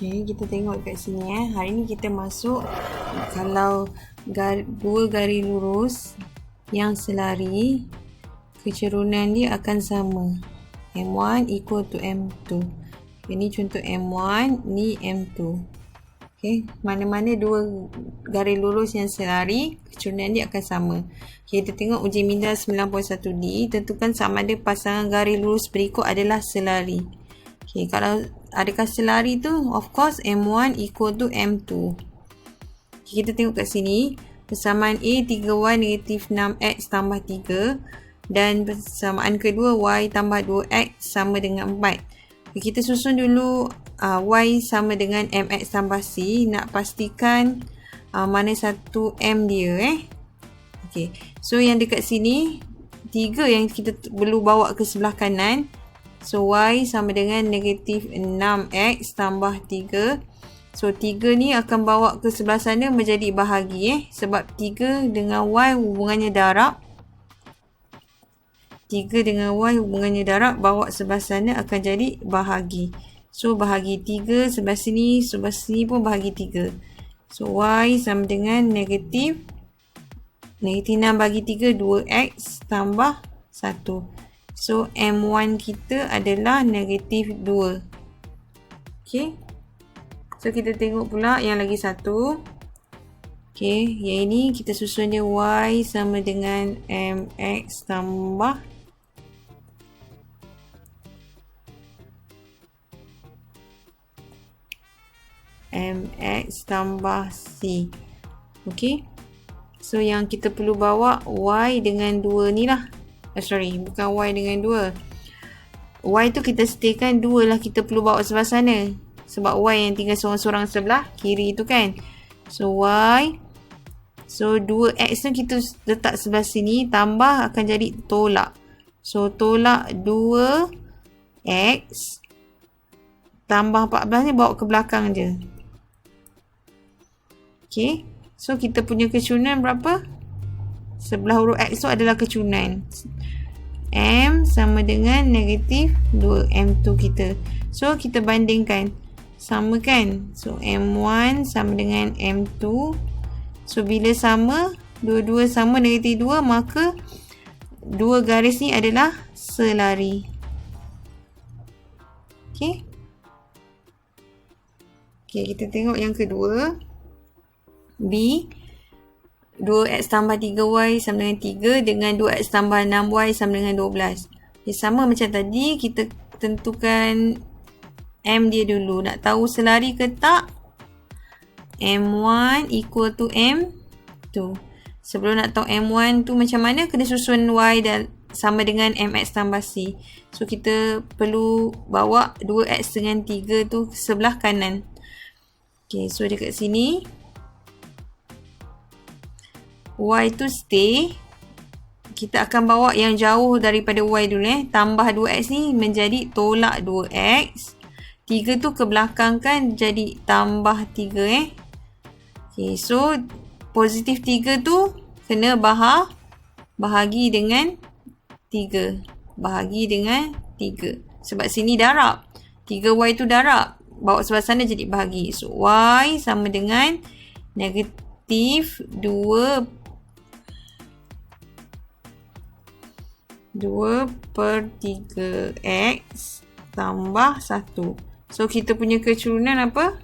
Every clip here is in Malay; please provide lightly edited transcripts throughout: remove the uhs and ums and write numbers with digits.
Okay, kita tengok kat sini Hari ni kita masuk kalau dua garis lurus yang selari, kecerunan dia akan sama. M1 equal to M2. Ini contoh M1, ni M2. Okay, mana-mana dua garis lurus yang selari, kecerunan dia akan sama. Okay, kita tengok uji minda 9.1D. Tentukan sama ada pasangan garis lurus berikut adalah selari. Okay, kalau adakah selari tu, of course M1 equal to M2. Okay, kita tengok kat sini. Persamaan A 3Y negatif 6X tambah 3. Dan persamaan kedua Y tambah 2X sama dengan 4. Okay, kita susun dulu Y sama dengan MX tambah C. Nak pastikan mana satu M dia. Okay, so yang dekat sini 3 yang kita perlu bawa ke sebelah kanan. So, Y sama dengan negatif 6X tambah 3. So, 3 ni akan bawa ke sebelah sana menjadi bahagi. Sebab 3 dengan Y hubungannya darab. 3 dengan Y hubungannya darab. Bawa sebelah sana akan jadi bahagi. So, bahagi 3 sebelah sini pun bahagi 3. So, Y sama dengan negatif 6 bagi 3, 2X tambah 1. So, M1 kita adalah negatif 2. Okay. So, kita tengok pula yang lagi satu. Okay. Yang ini kita susun dia Y sama dengan MX tambah C. Okay. So, yang kita perlu bawa Y dengan 2 ni lah. Bukan Y dengan 2. Y tu kita staykan 2 lah kita perlu bawa sebelah sana. Sebab Y yang tinggal seorang-seorang sebelah kiri tu kan. So Y. So 2X tu kita letak sebelah sini. Tambah akan jadi tolak. So tolak 2X. Tambah 14 ni bawa ke belakang je. Okay. So kita punya kecerunan berapa? Sebelah huruf X tu adalah kecerunan. M sama dengan negatif 2M2 kita. So, kita bandingkan. Sama kan? So, M1 sama dengan M2. So, bila sama, dua-dua sama negatif 2, maka dua garis ni adalah selari. Okay. Okay, kita tengok yang kedua. B. 2X tambah 3Y sama dengan 3 dengan 2X tambah 6Y sama dengan 12. Okay, sama macam tadi, kita tentukan M dia dulu. Nak tahu selari ke tak? M1 equal to M2. Sebelum nak tahu M1 tu macam mana, kena susun Y dan sama dengan MX tambah C. So, kita perlu bawa 2X dengan 3 tu ke sebelah kanan. Okay, so dekat sini Y tu stay. Kita akan bawa yang jauh daripada Y dulu. Tambah 2X ni menjadi tolak 2X. 3 tu ke belakang kan jadi tambah 3 Okay, so positif 3 tu kena bahagi dengan 3. Bahagi dengan 3. Sebab sini darab. 3Y tu darab. Bawa sebelah sana jadi bahagi. So Y sama dengan negatif 2 per 3X tambah 1. So, kita punya kecerunan apa?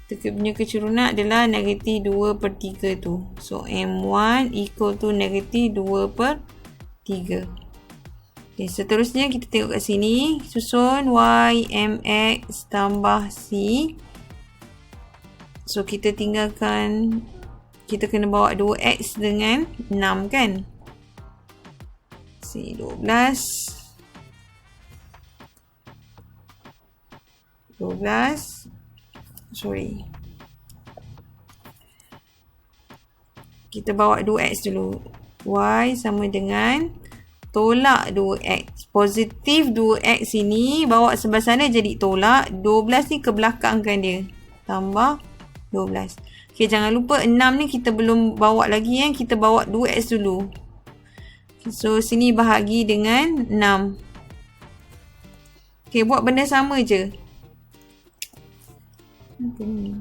Kita punya kecerunan adalah negatif 2 per 3 tu. So, M1 equal to negatif 2 per 3. Okay, seterusnya kita tengok kat sini. Susun Y, MX tambah C. So, kita tinggalkan, kita kena bawa 2X dengan 6 kan? C 12 sorry, kita bawa 2X dulu. Y sama dengan tolak 2X. Positif 2X ini bawa sebelah sana jadi tolak. 12 ni ke belakang kan dia. Tambah 12. Okay, jangan lupa 6 ni kita belum bawa lagi. Kita bawa 2X dulu. So, sini bahagi dengan 6. Okay, buat benda sama je. Apa ni?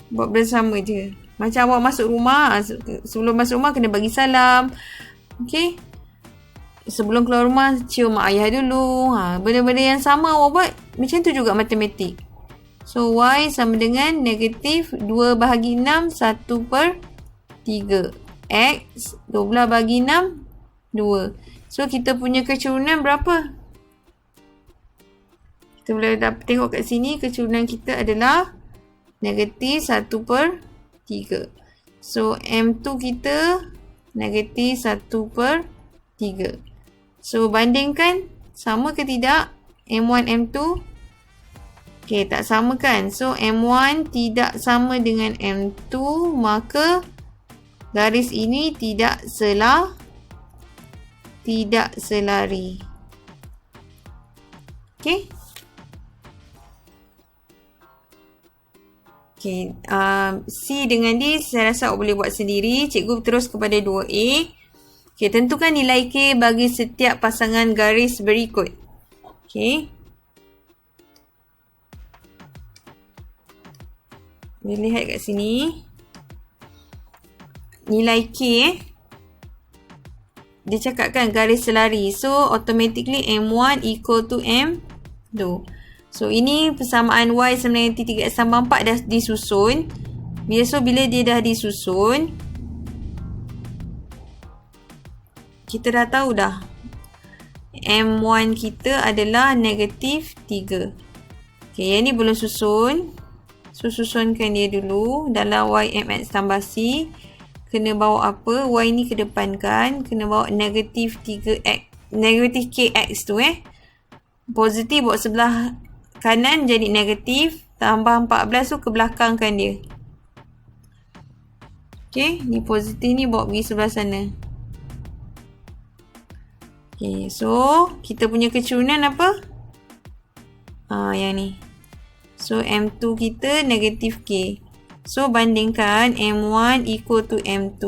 Buat bersama je. Macam awak masuk rumah, sebelum masuk rumah kena bagi salam. Okay? Sebelum keluar rumah, cium mak ayah dulu. Benda-benda yang sama awak buat, macam tu juga matematik. So, Y sama dengan negatif 2 bahagi 6, 1/3. X, 12 bahagi 6, 2. So, kita punya kecurunan berapa? Kita boleh tengok kat sini, kecurunan kita adalah negatif 1/3. So, M2 kita negatif 1/3. So, bandingkan sama ke tidak M1, M2? Okay, tak sama kan? So, M1 tidak sama dengan M2, maka garis ini tidak selari. Okay? Okay, C dengan D saya rasa awak boleh buat sendiri. Cikgu terus kepada 2A. Okay, tentukan nilai K bagi setiap pasangan garis berikut. Okay. Boleh lihat kat sini. Nilai K dia cakapkan garis selari. So, automatically M1 equal to M2. So, ini persamaan Y sama dengan T3X tambah 4 dah disusun. Bila dia dah disusun, kita dah tahu dah. M1 kita adalah negatif 3. Okay, yang ni belum susun. So, susunkan dia dulu. Dalam YMX tambah C, kena bawa apa? Y ni kedepankan. Kena bawa negatif 3X. Negatif KX tu positif bawa sebelah kanan jadi negatif. Tambah 14 tu ke belakangkan dia. Okay, ni positif ni bawa pergi sebelah sana. Okay, so kita punya kecurunan apa? Yang ni. So, M2 kita negatif K. So, bandingkan M1 equal to M2.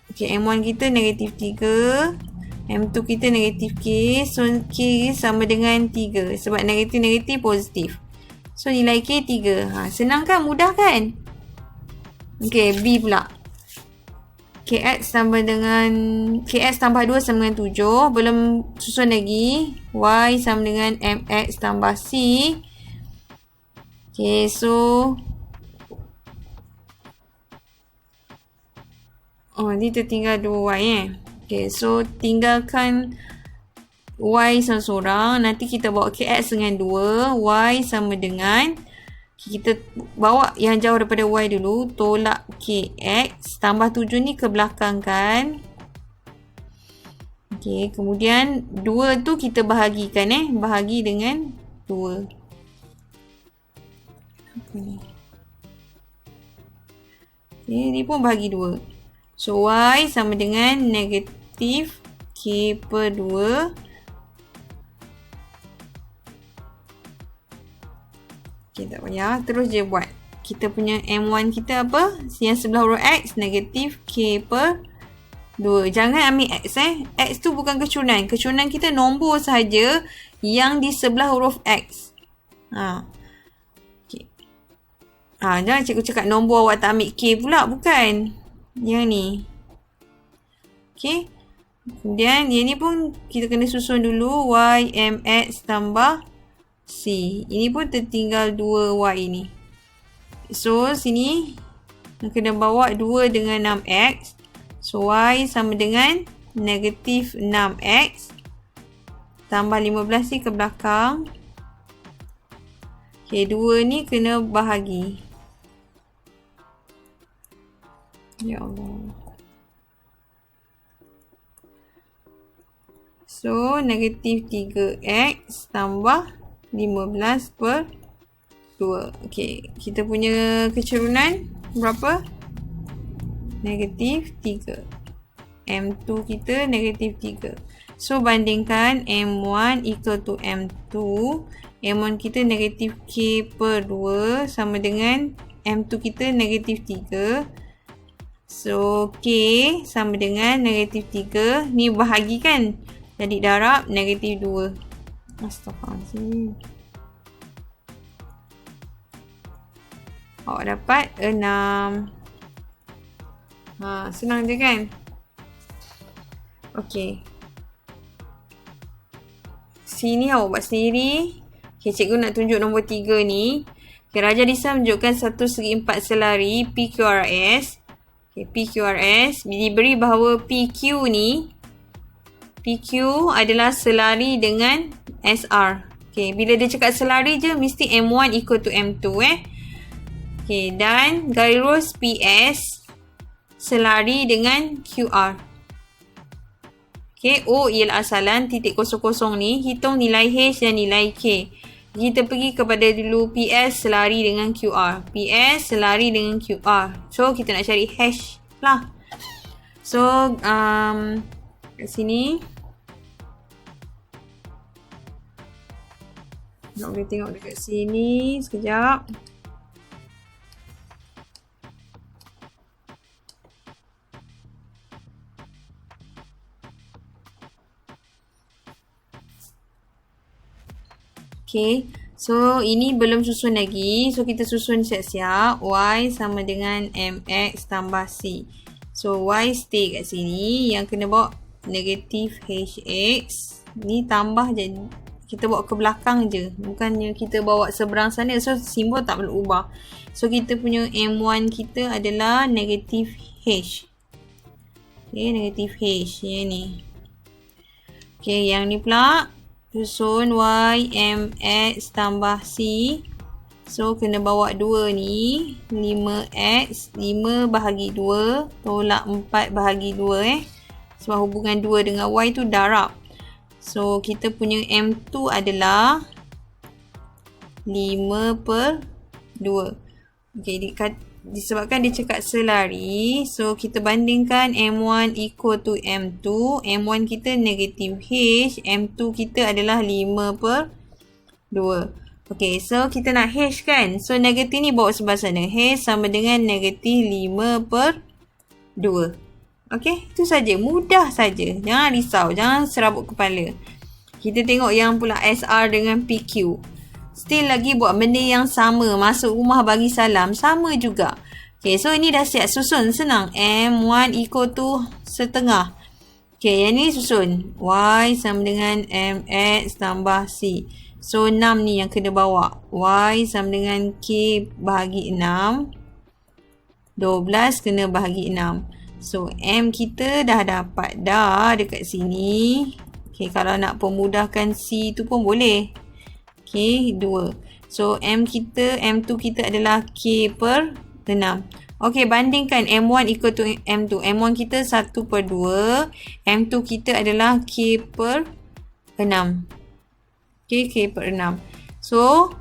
Okay, M1 kita negatif 3. M2 kita negatif K. So, K sama dengan 3. Sebab negatif-negatif positif. So, nilai K 3. Senang kan? Mudah kan? Okay, B pula. KX tambah 2 sama dengan 7. Belum susun lagi. Y sama dengan MX tambah C. Okay, so ni tertinggal 2Y Okay, so tinggalkan Y seorang-seorang. Nanti kita bawa KX dengan 2. Y sama dengan, kita bawa yang jauh daripada Y dulu. Tolak KX. Tambah 7 ni ke belakang kan. Okay, kemudian 2 tu kita bahagikan bahagi dengan 2. Apa ni? Okay, ni pun bahagi 2. So, Y sama dengan negatif K/2. Okay, tak payah. Terus je buat. Kita punya M1 kita apa? Yang sebelah huruf X, negatif K/2. Jangan ambil X X tu bukan kecurunan. Kecurunan kita nombor sahaja yang di sebelah huruf X. Okay. Jangan cikgu cakap nombor awak tak ambil K pula. Bukan. Yang ni. Okay. Kemudian yang ni pun kita kena susun dulu. Y, M, X tambah C. Ini pun tertinggal 2Y ni. So, sini kena bawa 2 dengan 6X. So, Y sama dengan negatif 6X. Tambah 15 ni ke belakang. Okay, 2 ni kena bahagi. Ya Allah. So, negatif 3X tambah 15/2. Okay, kita punya kecurunan berapa? Negatif 3. M2 kita negatif 3. So, bandingkan M1 equal to M2. M1 kita negatif K/2 sama dengan M2 kita negatif 3. So, K sama dengan negatif 3. Ni bahagikan. Jadi darab negatif 2. Astaghfirullahaladzim. Awak dapat 6. Senang je kan? Okey. Sini awak buat sendiri. Okay, cikgu nak tunjuk nombor 3 ni. Okay, Raja Lisa menunjukkan satu segi empat selari PQRS. Okay, PQRS diberi bahawa PQ ni, PQ adalah selari dengan SR. Okay, bila dia cakap selari je, mesti M1 equal to M2 Okay, dan garis lurus PS selari dengan QR. Okay, O ialah asalan, titik kosong-kosong ni. Hitung nilai H dan nilai K. Kita pergi kepada dulu PS selari dengan QR. PS selari dengan QR. So, kita nak cari H lah. So, kat sini. Nak boleh tengok dekat sini. Sekejap. Okay, so ini belum susun lagi. So, kita susun siap-siap. Y sama dengan MX tambah C. So, Y stay kat sini. Yang kena bawa negatif HX. Ni tambah je. Kita bawa ke belakang je. Bukannya kita bawa seberang sana. So, simbol tak perlu ubah. So, kita punya M1 kita adalah negatif H. Okay, negatif H. Yang ni. Okay, yang ni pula. Susun Y, MX tambah C. So, kena bawa 2 ni. 5X. 5 bahagi 2. Tolak 4 bahagi 2 Sebab hubungan 2 dengan Y tu darab. So, kita punya M2 adalah 5/2. Okay, disebabkan dia cakap selari. So, kita bandingkan M1 equal to M2. M1 kita negatif H. M2 kita adalah 5/2. Okay, so kita nak H kan. So, negatif ni bawa sebelah sana. H sama dengan negatif 5/2. Okay, itu saja. Mudah saja. Jangan risau. Jangan serabut kepala. Kita tengok yang pula SR dengan PQ. Still lagi buat benda yang sama. Masuk rumah bagi salam. Sama juga. Okay, so ini dah siap susun. Senang. M1 equal to setengah. Okay, yang ni susun. Y sama dengan MX tambah C. So, 6 ni yang kena bawa. Y sama dengan K bahagi 6. 12 kena bahagi 6. So, M kita dah dapat dah dekat sini. Okay, kalau nak pemudahkan C tu pun boleh. Okay, 2. So, M2 kita adalah K/6. Okay, bandingkan M1 equal to M2. M1 kita 1/2. M2 kita adalah K/6. Okay, K/6. So,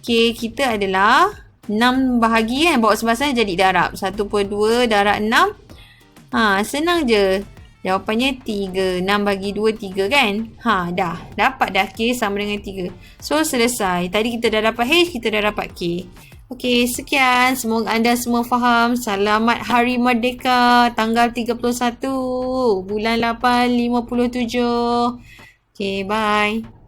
K kita adalah 6 bahagi kan. Bawa sebelah sana jadi darab. 1/2 darab 6. Senang je. Jawapannya 3. 6 bagi 2, 3 kan? Dah. Dapat dah K sama dengan 3. So, selesai. Tadi kita dah dapat H, kita dah dapat K. Okey, sekian. Semoga anda semua faham. Selamat Hari Merdeka. Tanggal 31. Bulan 8, 57. Okey, bye.